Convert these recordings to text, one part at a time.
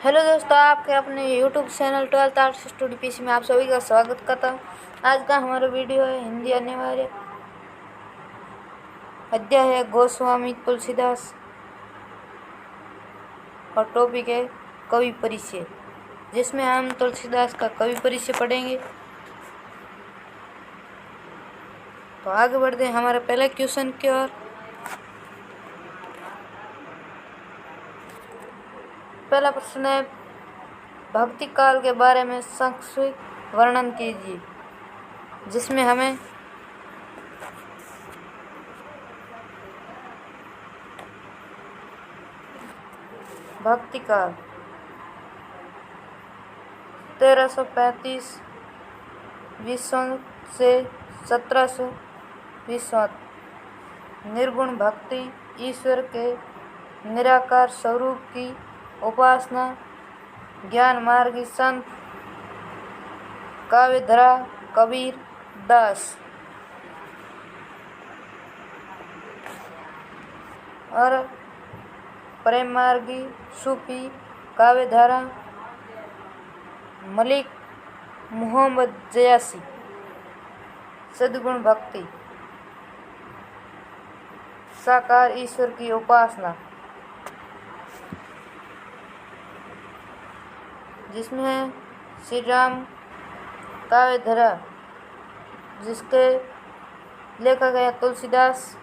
Hello दोस्तों, आपके अपने YouTube channel 12th arts studio PC में आप सभी का स्वागत करता हूँ। आज का हमारा वीडियो है हिंदी अनिवार्य। अध्याय है गोस्वामी तुलसीदास और टॉपिक है कवि परिचय, जिसमें हम तुलसीदास का कवि परिचय पढ़ेंगे। तो आगे बढ़ते हैं हमारे पहले क्वेश्चन की ओर। पहला प्रश्न है, भक्ति काल के बारे में संक्षिप्त वर्णन कीजिए, जिसमें हमें भक्ति काल 1335 विश्व से 1720 निर्गुण भक्ति, ईश्वर के निराकार स्वरूप की उपासना, ज्ञान मार्गी संत काव्यधारा कबीर दास और प्रेम मार्गी सूफी काव्यधारा मलिक मोहम्मद जयासी, सद्गुण भक्ति, साकार ईश्वर की उपासना, जिसमें है श्री राम काव्यधारा, जिसके लेखक है तुलसीदास,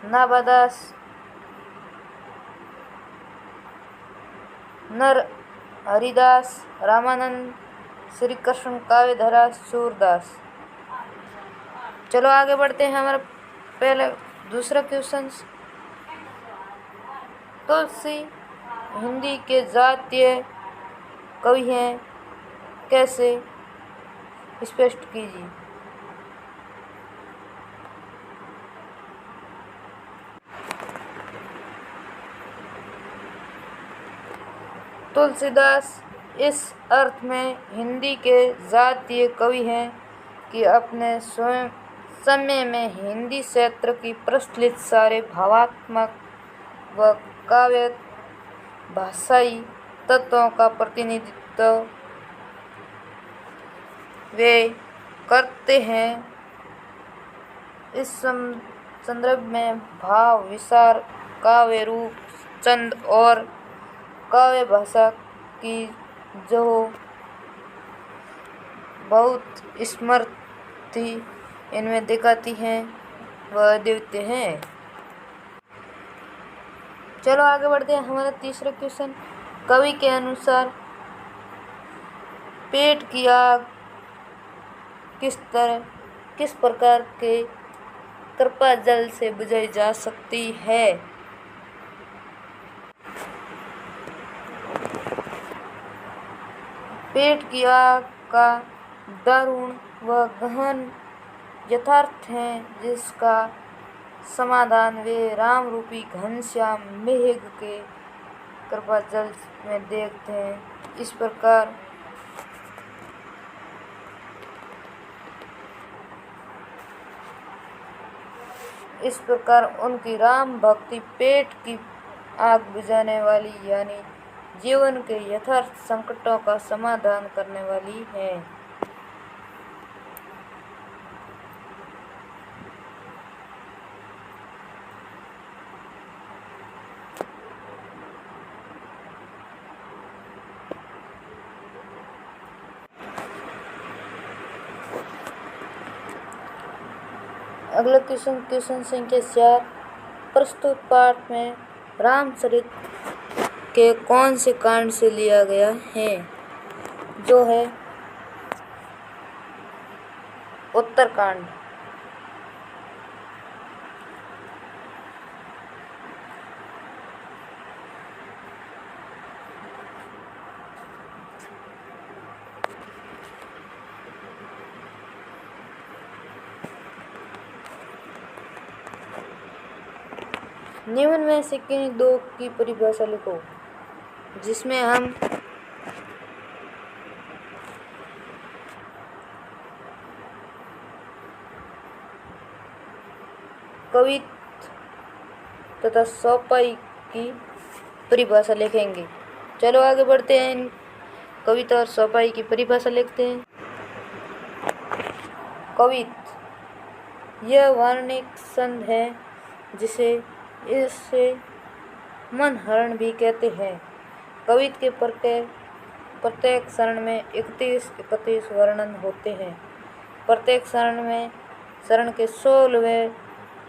नाभादास, नर हरिदास, रामानंद, श्री कृष्ण काव्यधारा सूरदास। चलो आगे बढ़ते हैं हमारा पहले दूसरा क्वेश्चन। तुलसी हिंदी के जातीय कवि हैं, कैसे स्पष्ट कीजिए। तुलसीदास इस अर्थ में हिंदी के जातीय कवि हैं कि अपने स्वयं समय में हिंदी क्षेत्र की प्रचलित सारे भावात्मक व काव्य भाषाई तत्वों का प्रतिनिधित्व वे करते हैं। इस संदर्भ में भाव, विचार, काव्य रूप, छंद और काव्य भाषा की जो बहुत स्मृति इनमें दिखाती हैं वह अद्वितीय हैं। चलो आगे बढ़ते हैं हमारा तीसरा क्वेश्चन। कवि के अनुसार पेट की आग किस प्रकार के कृपा जल से बुझाई जा सकती है। पेट की आग का दारुण व गहन यथार्थ है, जिसका समाधान वे राम रूपी घनश्याम मेघ के कृपा जल में देखते हैं। इस प्रकार उनकी राम भक्ति पेट की आग बुझाने वाली यानी जीवन के यथार्थ संकटों का समाधान करने वाली है। अगला क्वेश्चन संख्या 4। प्रस्तुत पाठ में रामचरित के कौन से कांड से लिया गया है। जो है उत्तरकांड। निम्न में से किन्हीं दो की परिभाषा लिखो, जिसमें हम कवित्व तथा सोपाई की परिभाषा लिखेंगे। चलो आगे बढ़ते हैं, इन कविता और सफाई की परिभाषा लिखते हैं। कवित यह वार्णिक छंद है जिसे इसे मनहरण भी कहते हैं। कवित के प्रत्येक चरण में 31 वर्णन होते हैं। प्रत्येक चरण के 16वें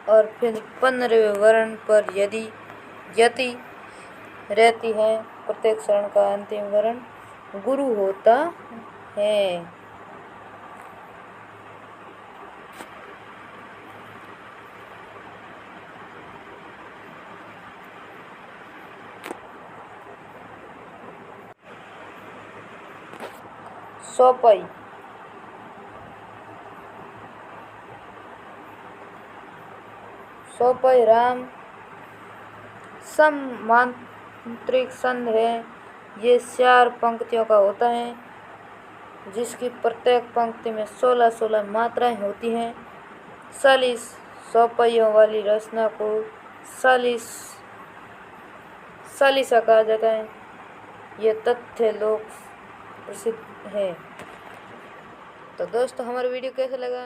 और फिर 15वें वर्ण पर यदि यति रहती है। प्रत्येक चरण का अंतिम वर्ण गुरु होता है। सोपाई राम मांत्रिक छंद है। ये 4 पंक्तियों का होता है, जिसकी प्रत्येक पंक्ति में 16 मात्राएं होती हैं। 40 सोपाइयों वाली रचना को चालीसा कहा जाता है। ये तथ्य लोक प्रसिद्ध है। तो दोस्तों, हमारा वीडियो कैसा लगा